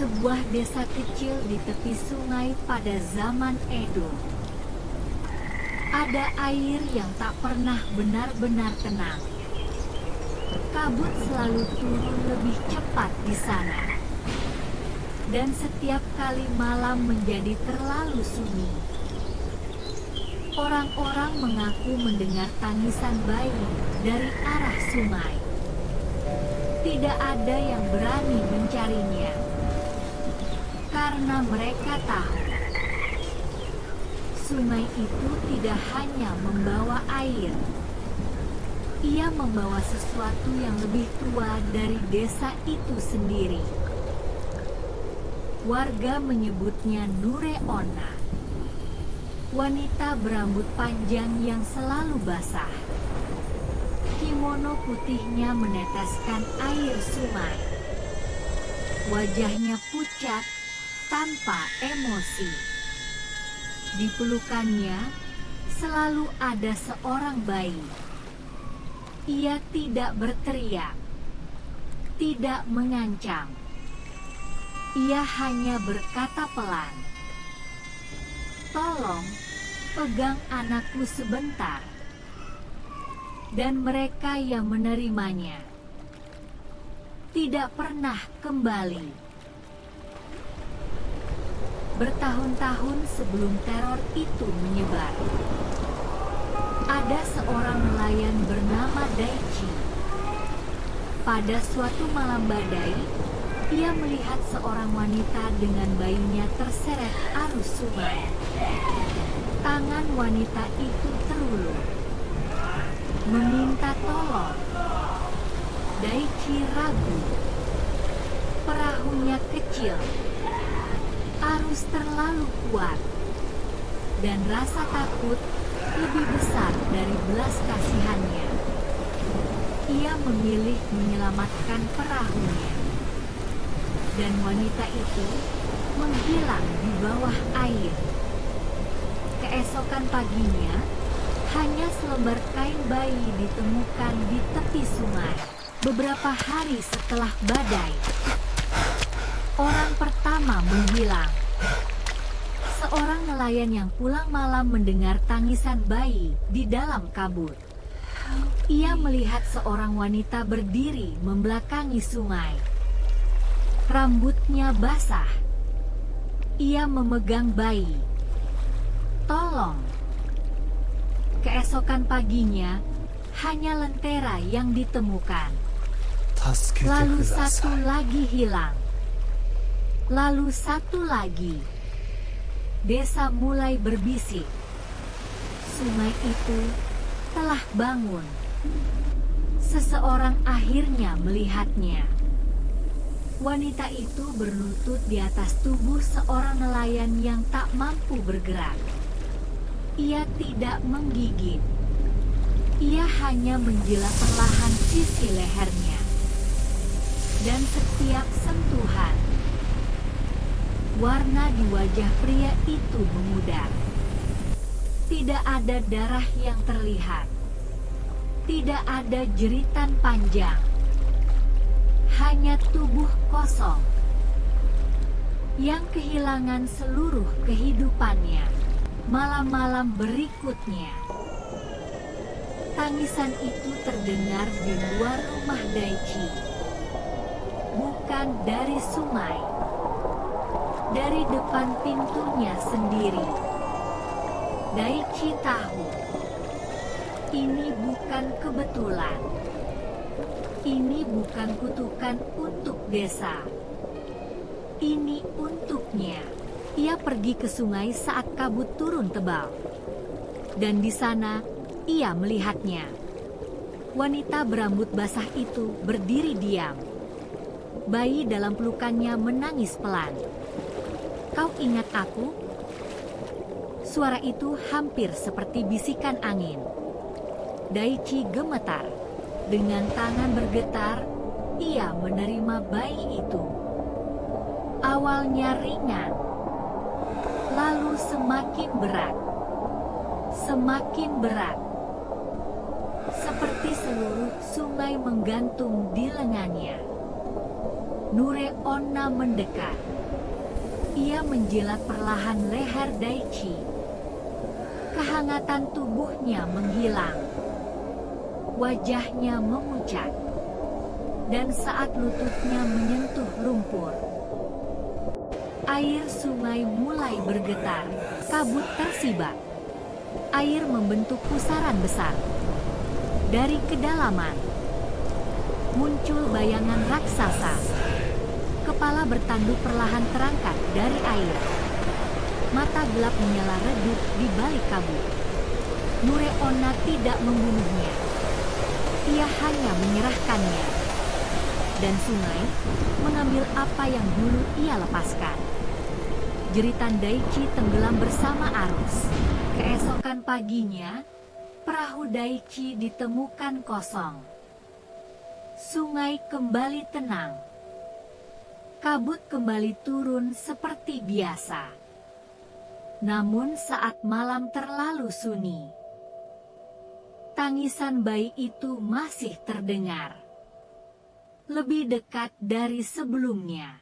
sebuah desa kecil di tepi sungai pada zaman Edo. Ada air yang tak pernah benar-benar tenang. Kabut selalu turun lebih cepat di sana. Dan setiap kali malam menjadi terlalu sunyi. Orang-orang mengaku mendengar tangisan bayi dari arah sungai. Tidak ada yang berani mencarinya. Karena mereka tahu, sungai itu tidak hanya membawa air. Ia membawa sesuatu yang lebih tua dari desa itu sendiri. Warga menyebutnya Nure Onna, wanita berambut panjang yang selalu basah. Kimono putihnya meneteskan air sungai. Wajahnya pucat tanpa emosi. Di pelukannya selalu ada seorang bayi. Ia tidak berteriak, tidak mengancam. Ia hanya berkata pelan, "Tolong, pegang anakku sebentar." Dan mereka yang menerimanya tidak pernah kembali. Bertahun-tahun sebelum teror itu menyebar, ada seorang nelayan bernama Daichi. Pada suatu malam badai, ia melihat seorang wanita dengan bayinya terseret arus sungai. Tangan wanita itu terulur, meminta tolong. Daichi ragu. Perahunya kecil, arus terlalu kuat, dan rasa takut lebih besar dari belas kasihannya. Ia memilih menyelamatkan perahunya. Dan wanita itu menghilang di bawah air. Keesokan paginya, hanya selembar kain bayi ditemukan di tepi sungai. Beberapa hari setelah badai, orang pertama menghilang. Seorang nelayan yang pulang malam mendengar tangisan bayi di dalam kabut. Ia melihat seorang wanita berdiri membelakangi sungai. Rambutnya basah. Ia memegang bayi. Tolong. Keesokan paginya, hanya lentera yang ditemukan. Lalu satu lagi hilang. Lalu satu lagi. Desa mulai berbisik. Sungai itu telah bangun. Seseorang akhirnya melihatnya. Wanita itu berlutut di atas tubuh seorang nelayan yang tak mampu bergerak. Ia tidak menggigit. Ia hanya menjilat perlahan sisi lehernya. Dan setiap sentuhan, warna di wajah pria itu memudar. Tidak ada darah yang terlihat. Tidak ada jeritan panjang. Hanya tubuh kosong yang kehilangan seluruh kehidupannya. Malam-malam berikutnya, tangisan itu terdengar di luar rumah Daichi. Bukan dari sungai, dari depan pintunya sendiri. Daichi tahu, ini bukan kebetulan. Ini bukan kutukan untuk desa. Ini untuknya. Ia pergi ke sungai saat kabut turun tebal. Dan di sana, ia melihatnya. Wanita berambut basah itu berdiri diam. Bayi dalam pelukannya menangis pelan. "Kau ingat aku?" Suara itu hampir seperti bisikan angin. Daichi gemetar. Dengan tangan bergetar, ia menerima bayi itu. Awalnya ringan, lalu semakin berat. Semakin berat. Seperti seluruh sungai menggantung di lengannya. Nure Onna mendekat. Ia menjilat perlahan leher Daichi. Kehangatan tubuhnya menghilang. Wajahnya memucat. Dan saat lututnya menyentuh lumpur, air sungai mulai bergetar. Kabut tersibak. Air membentuk pusaran besar. Dari kedalaman muncul bayangan raksasa. Kepala bertanduk perlahan terangkat dari air. Mata gelap menyala redup di balik kabut. Nureonna tidak membunuhnya. Ia hanya menyerahkannya. Dan sungai mengambil apa yang dulu ia lepaskan. Jeritan Daichi tenggelam bersama arus. Keesokan paginya, perahu Daichi ditemukan kosong. Sungai kembali tenang. Kabut kembali turun seperti biasa. Namun saat malam terlalu sunyi, tangisan bayi itu masih terdengar. Lebih dekat dari sebelumnya.